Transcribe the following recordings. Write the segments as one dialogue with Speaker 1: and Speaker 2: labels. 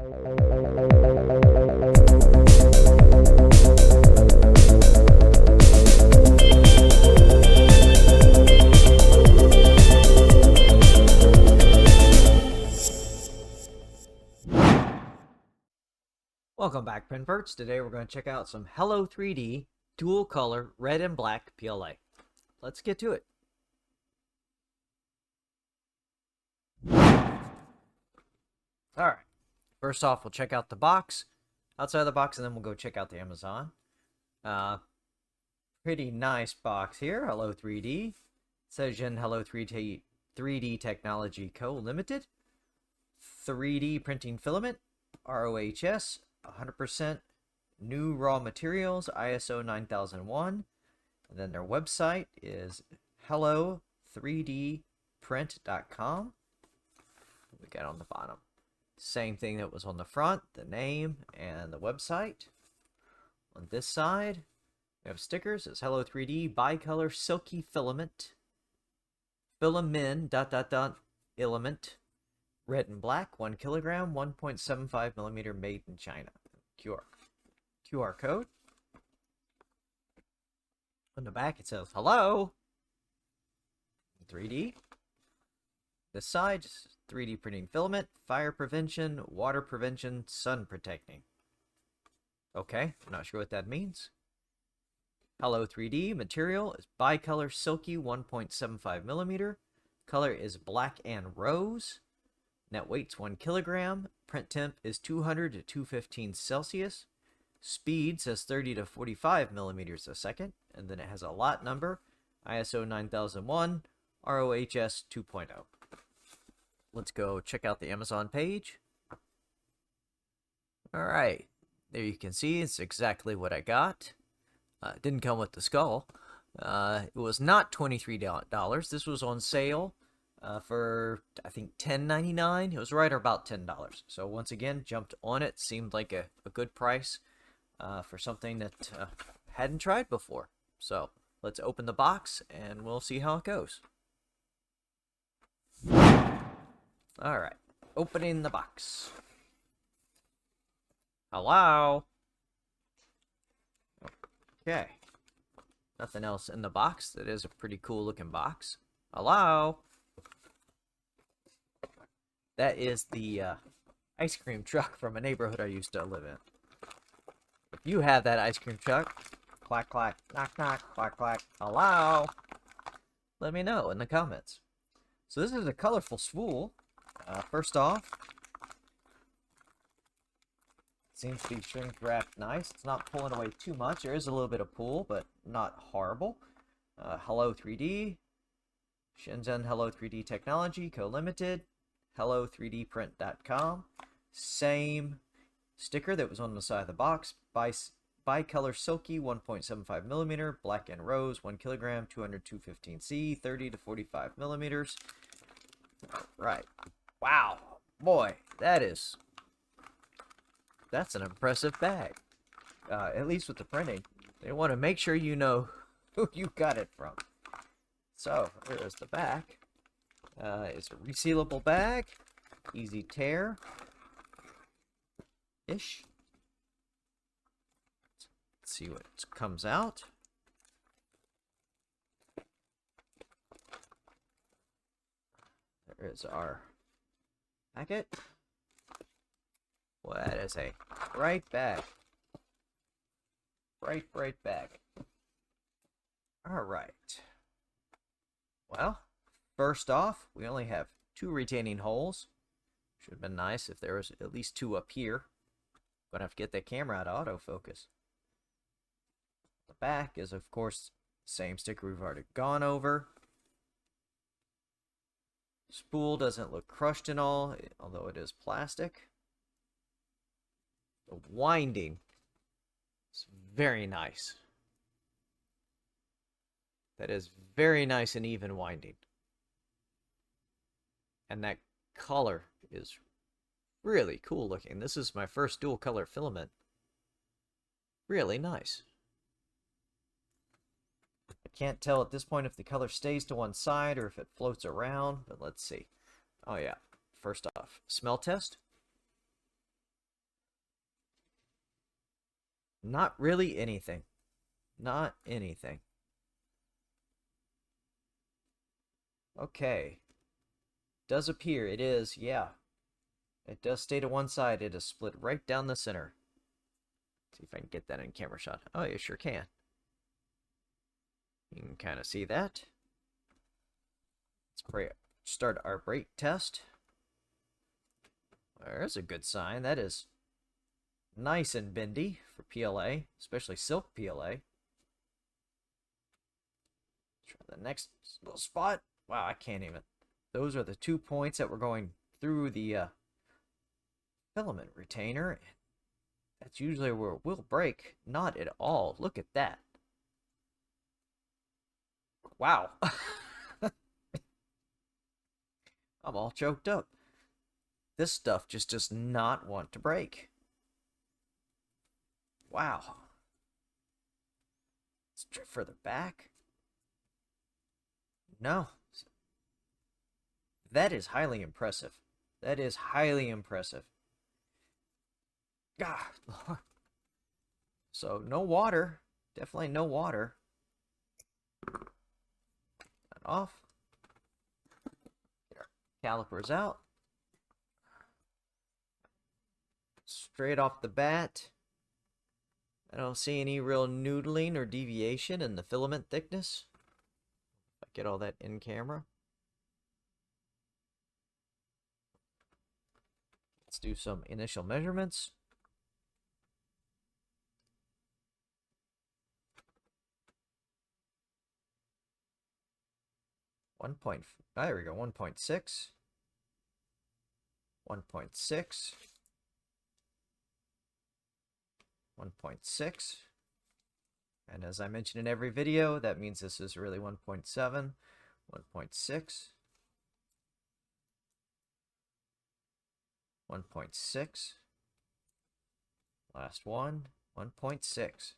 Speaker 1: Welcome back, Pinverts. Today we're going to check out some Hello3D dual color red and black PLA. Let's get to it. Alright, first off we'll check out the box, outside of the box, and then we'll go check out the Amazon. Pretty nice box here, Hello3D. It says in Hello3D Technology Co. Limited. 3D printing filament, ROHS, 100% new raw materials, ISO 9001. And then their website is hello3dprint.com. We got on the bottom. Same thing that was on the front, the name and the website. On this side, we have stickers. It's Hello3D bicolor silky filament. Filament, red and black, 1 kilogram, 1.75 millimeter, made in China. QR code. On the back it says hello 3D. This side, just 3D printing filament, fire prevention, water prevention, sun protecting. Okay, I'm not sure what that means. Hello3D material is bicolor silky, 1.75 millimeter. Color is black and rose. Net weight's 1 kilogram. Print temp is 200 to 215 Celsius. Speed says 30 to 45 millimeters a second. And then it has a lot number, ISO 9001, ROHS 2.0. Let's go check out the Amazon page. Alright, there you can see it's exactly what I got. It didn't come with the skull. It was not $23. This was on sale. For I think $10.99. It was right about $10. So once again, jumped on it. Seemed like a good price for something that hadn't tried before. So let's open the box and we'll see how it goes. Alright, opening the box. Hello? Okay. Nothing else in the box. That is a pretty cool looking box. Hello? That is the ice cream truck from a neighborhood I used to live in. If you have that ice cream truck, clack, clack, knock, knock, clack, clack, hello, let me know in the comments. So this is a colorful spool. First off, seems to be shrink wrapped nice. It's not pulling away too much. There is a little bit of pull, but not horrible. Hello3D, Shenzhen Hello3D Technology Co. Limited. Hello3dprint.com. Same sticker that was on the side of the box. Bicolor silky, 1.75 millimeter, black and rose, 1 kilogram, 200 215 C, 30 to 45 millimeters. Right. Wow. Boy, that's an impressive bag. At least with the printing. They want to make sure you know who you got it from. So, there's the back. It's a resealable bag, easy tear-ish. Let's see what comes out. There is our packet. Well, that is a bright bag. Bright bag. Alright. Well, first off, we only have 2 retaining holes. Should have been nice if there was at least 2 up here. Gonna have to get that camera out of autofocus. The back is, of course, the same sticker we've already gone over. Spool doesn't look crushed and all, although it is plastic. The winding is very nice. That is very nice and even winding. And that color is really cool looking. This is my first dual color filament. Really nice. I can't tell at this point if the color stays to one side or if it floats around, but let's see. Oh yeah, first off, smell test. Not really anything. Not anything. Okay. Does appear it is, yeah. It does stay to one side. It is split right down the center. See if I can get that in camera shot. Oh, you sure can. You can kind of see that. Let's start our brake test. There's a good sign. That is nice and bendy for PLA, especially silk PLA. Try the next little spot. Wow, I can't even. Those are the 2 points that were going through the filament retainer. That's usually where it will break. Not at all. Look at that. Wow. I'm all choked up. This stuff just does not want to break. Wow. Let's drift further back. No. That is highly impressive. That is highly impressive. God, Lord. So, no water. Definitely no water. That off. Get our calipers out. Straight off the bat, I don't see any real noodling or deviation in the filament thickness. I get all that in camera. Let's do some initial measurements. There we go, 1.6. 1.6. 1.6. And as I mention in every video, that means this is really 1.7, 1.6, 1.6. Last one, 1.6.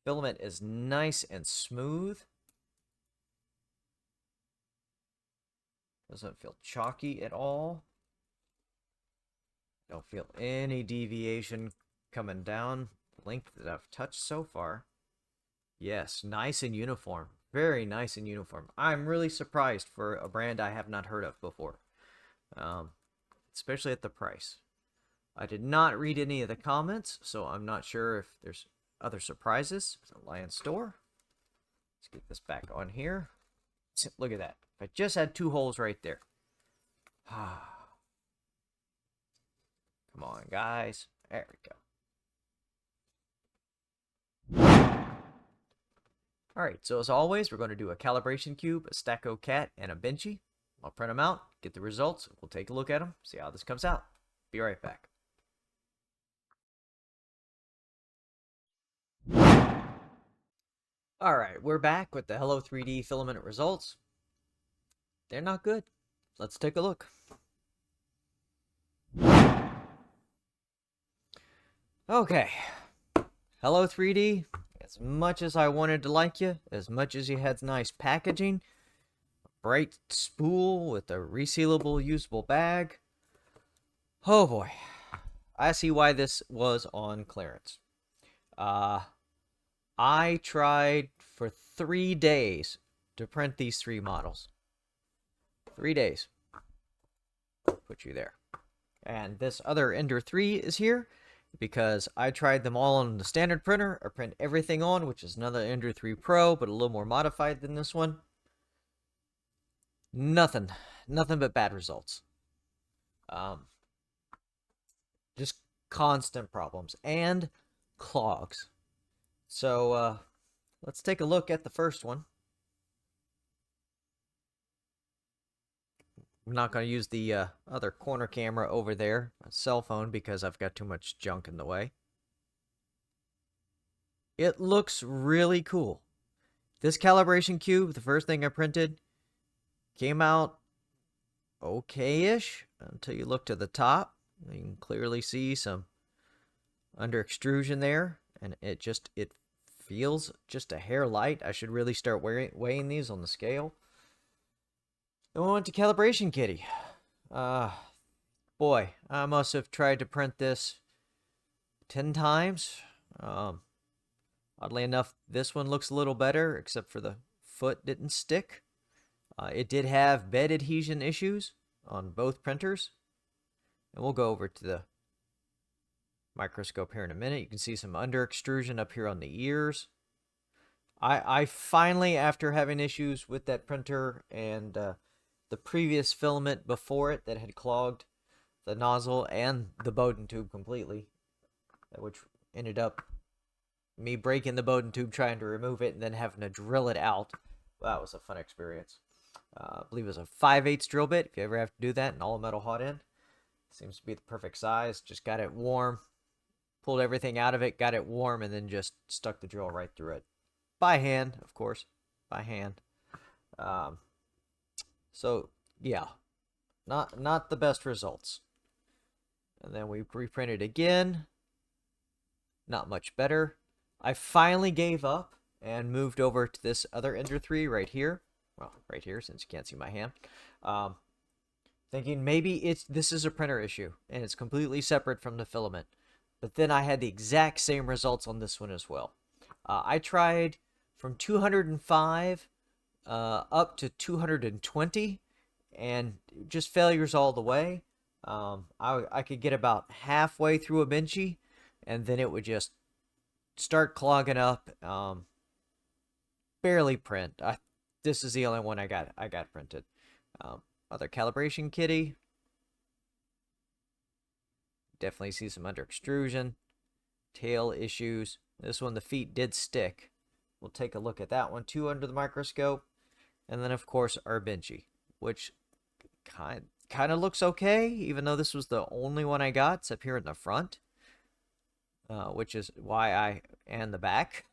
Speaker 1: Filament is nice and smooth. Doesn't feel chalky at all. Don't feel any deviation coming down the length that I've touched so far. Yes, nice and uniform. Very nice and uniform. I'm really surprised for a brand I have not heard of before. Especially at the price. I did not read any of the comments, so I'm not sure if there's other surprises. It's a Lion store. Let's get this back on here. Look at that. If I just had 2 holes right there. Come on, guys. There we go. Alright, so as always, we're going to do a calibration cube, a Stacko cat, and a Benchy. I'll print them out, get the results. We'll take a look at them, see how this comes out. Be right back. Alright, we're back with the Hello3D filament results. They're not good. Let's take a look. Okay. Hello3D, as much as I wanted to like you, as much as you had nice packaging, a bright spool with a resealable usable bag. Oh boy. I see why this was on clearance. I tried for 3 days to print these 3 models. 3 days. Put you there. And this other Ender 3 is here because I tried them all on the standard printer. I print everything on, which is another Ender 3 Pro, but a little more modified than this one. Nothing but bad results. Just constant problems and clogs. So let's take a look at the first one. I'm not going to use the other corner camera over there, a cell phone, because I've got too much junk in the way. It looks really cool. This calibration cube, the first thing I printed, came out okay-ish until you look to the top. You can clearly see some under-extrusion there, and it feels just a hair light. I should really start weighing these on the scale. Then we went to calibration kitty. Boy, I must have tried to print this 10 times. Oddly enough, this one looks a little better, except for the foot didn't stick. It did have bed adhesion issues on both printers. And we'll go over to the microscope here in a minute. You can see some under extrusion up here on the ears. I finally, after having issues with that printer and the previous filament before it that had clogged the nozzle and the Bowden tube completely, which ended up me breaking the Bowden tube trying to remove it and then having to drill it out. Well, that was a fun experience. I believe it was a 5/8 drill bit. If you ever have to do that, an all metal hot end. Seems to be the perfect size. Just got it warm, pulled everything out of it, got it warm, and then just stuck the drill right through it. By hand, of course. By hand. So, yeah. Not the best results. And then we reprinted again. Not much better. I finally gave up and moved over to this other Ender 3 right here. Well, right here, since you can't see my hand. Thinking maybe this is a printer issue, and it's completely separate from the filament. But then I had the exact same results on this one as well. I tried from 205 up to 220, and just failures all the way. I could get about halfway through a benchy, and then it would just start clogging up. Barely print. This is the only one I got printed. Other calibration kitty. Definitely see some under extrusion. Tail issues. This one, the feet did stick. We'll take a look at that one too under the microscope. And then, of course, our benchy, which kind of looks okay, even though this was the only one I got. It's up here in the front, which is why and the back.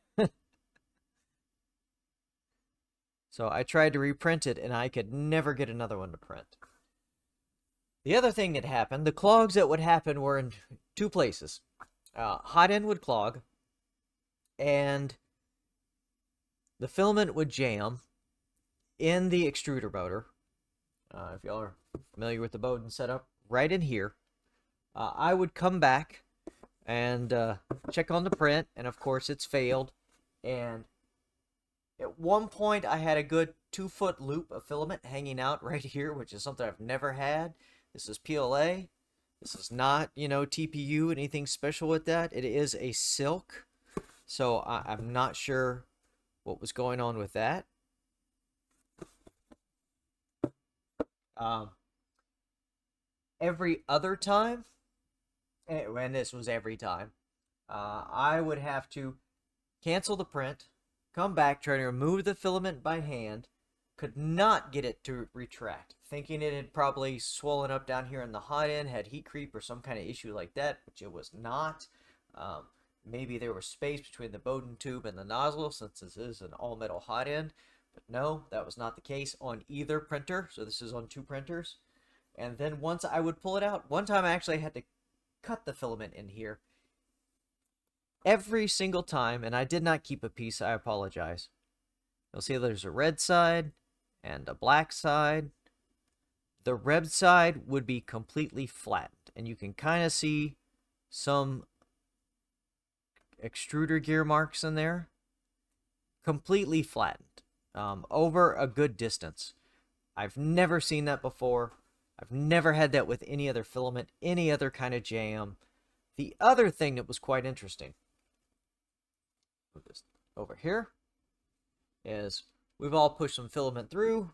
Speaker 1: So I tried to reprint it, and I could never get another one to print. The other thing that happened, the clogs that would happen were in two places. Hot end would clog, and the filament would jam in the extruder motor. If y'all are familiar with the Bowden setup, right in here. I would come back and check on the print, and of course it's failed. And at one point I had a good 2-foot loop of filament hanging out right here, which is something I've never had. This is PLA. This is not, TPU, anything special with that. It is a silk. So I'm not sure what was going on with that. Every other time, and this was every time, I would have to cancel the print, come back, try to remove the filament by hand, could not get it to retract, thinking it had probably swollen up down here in the hot end, had heat creep or some kind of issue like that, which it was not. Maybe there was space between the Bowden tube and the nozzle, since this is an all-metal hot end. But no, that was not the case on either printer. So this is on two printers. And then once I would pull it out, one time I actually had to cut the filament in here. Every single time, and I did not keep a piece, I apologize. You'll see there's a red side and a black side. The red side would be completely flattened, and you can kind of see some extruder gear marks in there. Completely flattened. Over a good distance. I've never seen that before. I've never had that with any other filament, any other kind of jam. The other thing that was quite interesting, put this over here, is we've all pushed some filament through,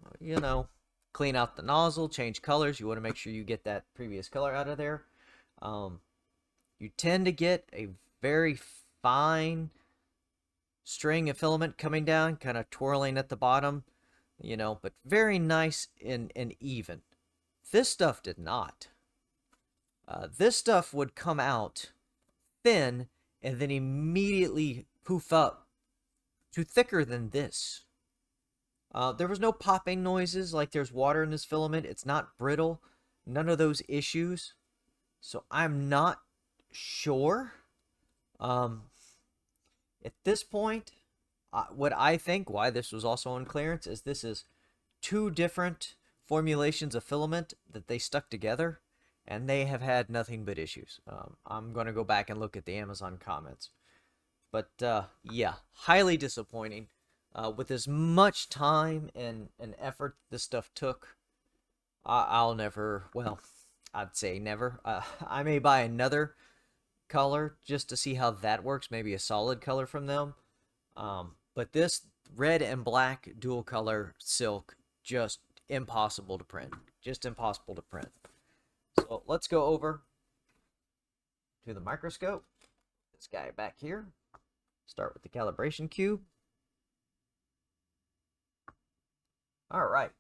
Speaker 1: clean out the nozzle, change colors. You want to make sure you get that previous color out of there. You tend to get a very fine string of filament coming down, kind of twirling at the bottom, but very nice and even. This stuff did not. This stuff would come out thin and then immediately poof up to thicker than this. There was no popping noises like there's water in this filament. It's not brittle. None of those issues. So I'm not sure. At this point, what I think why this was also on clearance is this is two different formulations of filament that they stuck together, and they have had nothing but issues. I'm going to go back and look at the Amazon comments. But yeah, highly disappointing. With as much time and effort this stuff took, I'll never, well, I'd say never. I may buy another color just to see how that works, maybe a solid color from them. But this red and black dual color silk, just impossible to print. Just impossible to print. So let's go over to the microscope. This guy back here. Start with the calibration cube. All right.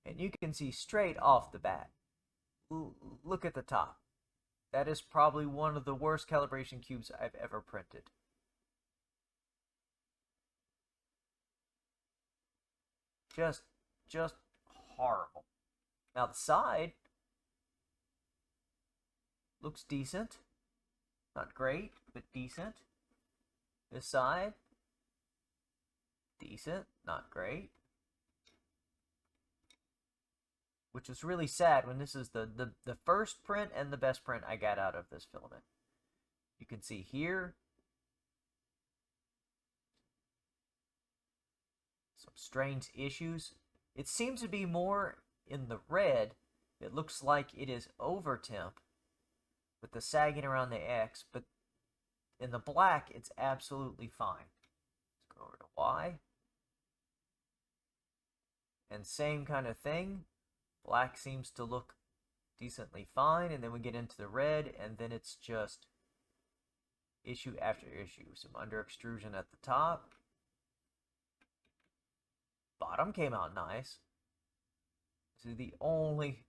Speaker 1: And you can see straight off the bat. Look at the top. That is probably one of the worst calibration cubes I've ever printed. Just horrible. Now the side looks decent. Not great, but decent. This side, decent, not great. Which is really sad when this is the first print and the best print I got out of this filament. You can see here some strange issues. It seems to be more in the red. It looks like it is over temp with the sagging around the X, but in the black it's absolutely fine. Let's go over to Y. And same kind of thing. Black seems to look decently fine, and then we get into the red, and then it's just issue after issue. Some under extrusion at the top. Bottom came out nice. This is the only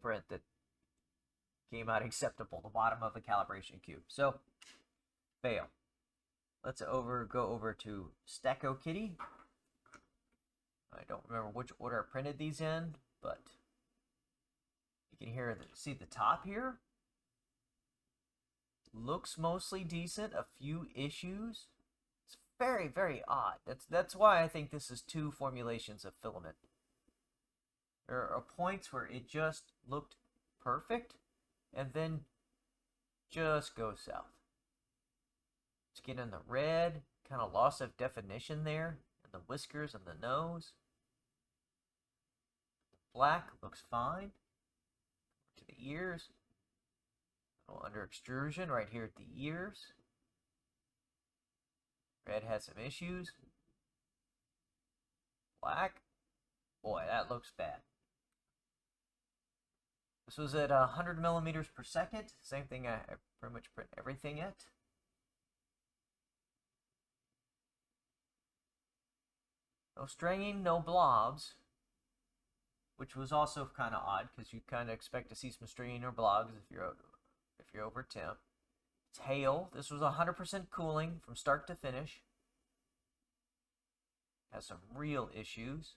Speaker 1: print that came out acceptable, the bottom of the calibration cube. So, fail. Let's go over to Stacko Kitty. I don't remember which order I printed these in, but you can see the top here. Looks mostly decent. A few issues. It's very, very odd. That's why I think this is two formulations of filament. There are points where it just looked perfect, and then just goes south. Let's get in the red. Kind of loss of definition there, and the whiskers and the nose. Black looks fine. To the ears. A little under extrusion right here at the ears. Red has some issues. Black. Boy, that looks bad. This was at 100 millimeters per second. Same thing I pretty much print everything at. No stringing, no blobs. Which was also kind of odd, because you kind of expect to see some stringing or blobs if you're over temp. Tail, this was 100% cooling from start to finish. Has some real issues.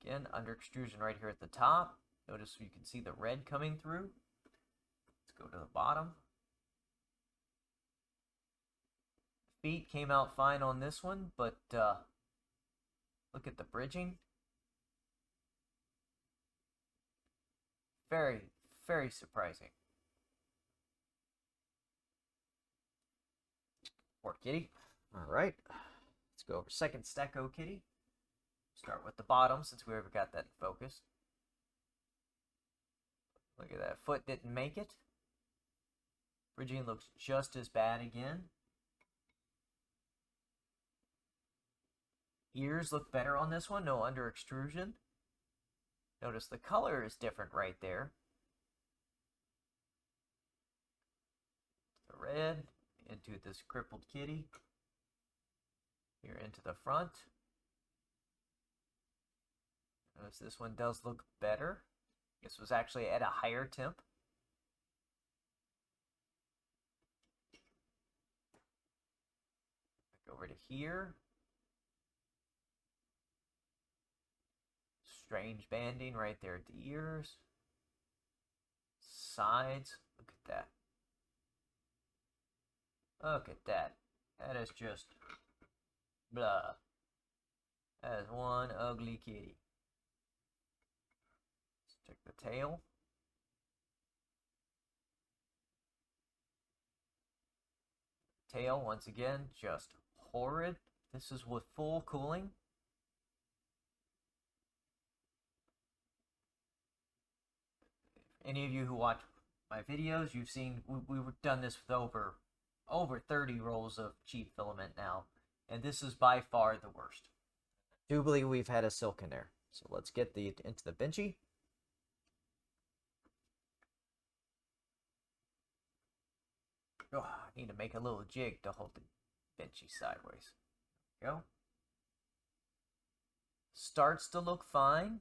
Speaker 1: Again, under extrusion right here at the top. Notice you can see the red coming through. Let's go to the bottom. Feet came out fine on this one, but look at the bridging. Very, very surprising. Poor kitty. All right. Let's go over second Stacko Kitty. Start with the bottom since we ever got that in focus. Look at that. Foot didn't make it. Bridging looks just as bad again. Ears look better on this one. No under extrusion. Notice the color is different right there. The red into this crippled kitty. Here into the front. Notice this one does look better. This was actually at a higher temp. Back over to here. Strange banding right there at the ears. Sides. Look at that. Look at that. That is just blah. That is one ugly kitty. Check the tail. Tail, once again, just horrid. This is with full cooling. Any of you who watch my videos, you've seen we've done this with over 30 rolls of cheap filament now, and this is by far the worst. I do believe we've had a silk in there, so let's get into the benchy. Oh, I need to make a little jig to hold the benchy sideways. There we go. Starts to look fine.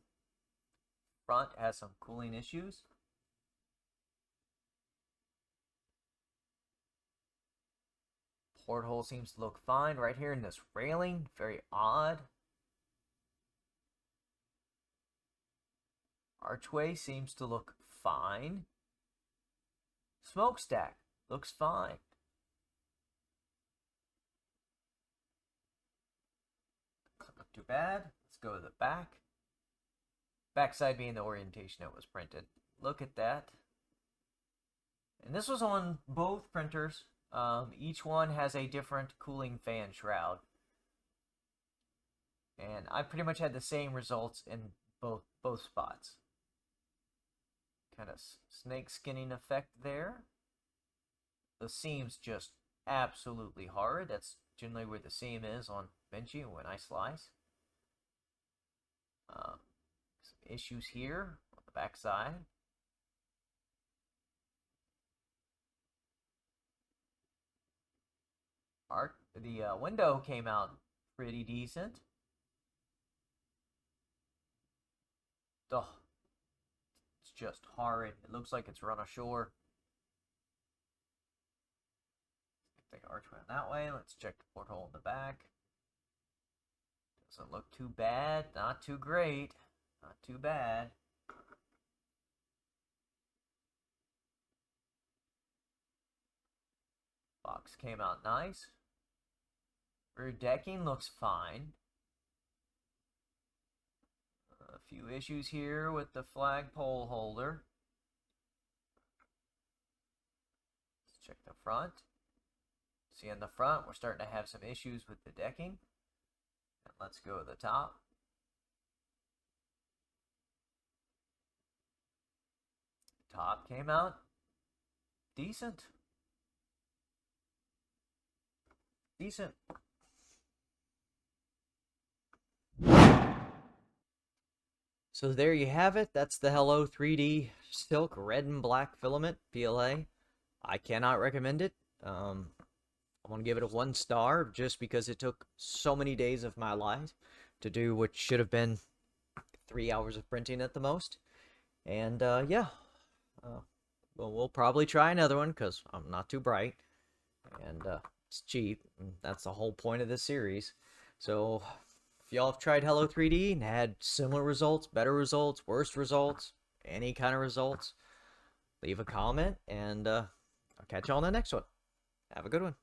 Speaker 1: Front has some cooling issues. Porthole seems to look fine right here in this railing. Very odd. Archway seems to look fine. Smokestack looks fine. Doesn't look too bad. Let's go to the back. Backside being the orientation it was printed. Look at that. And this was on both printers. Each one has a different cooling fan shroud. And I pretty much had the same results in both spots. Kind of snake skinning effect there. The seam's just absolutely hard. That's generally where the seam is on benchy when I slice. Some issues here on the back side. The window came out pretty decent. Oh, it's just horrid. It looks like it's run ashore. Take the archway that way. Let's check the porthole in the back. Doesn't look too bad. Not too great. Not too bad. Box came out nice. Rear decking looks fine. A few issues here with the flagpole holder. Let's check the front. See in the front, we're starting to have some issues with the decking. And let's go to the top. Top came out decent. Decent. So there you have it. That's the Hello3D Silk Red and Black Filament PLA. I cannot recommend it. I'm going to give it a 1 star just because it took so many days of my life to do what should have been 3 hours of printing at the most. And yeah, well, we'll probably try another one because I'm not too bright. And it's cheap. And that's the whole point of this series. So if y'all have tried Hello3D and had similar results, better results, worse results, any kind of results, leave a comment, and I'll catch y'all on the next one. Have a good one.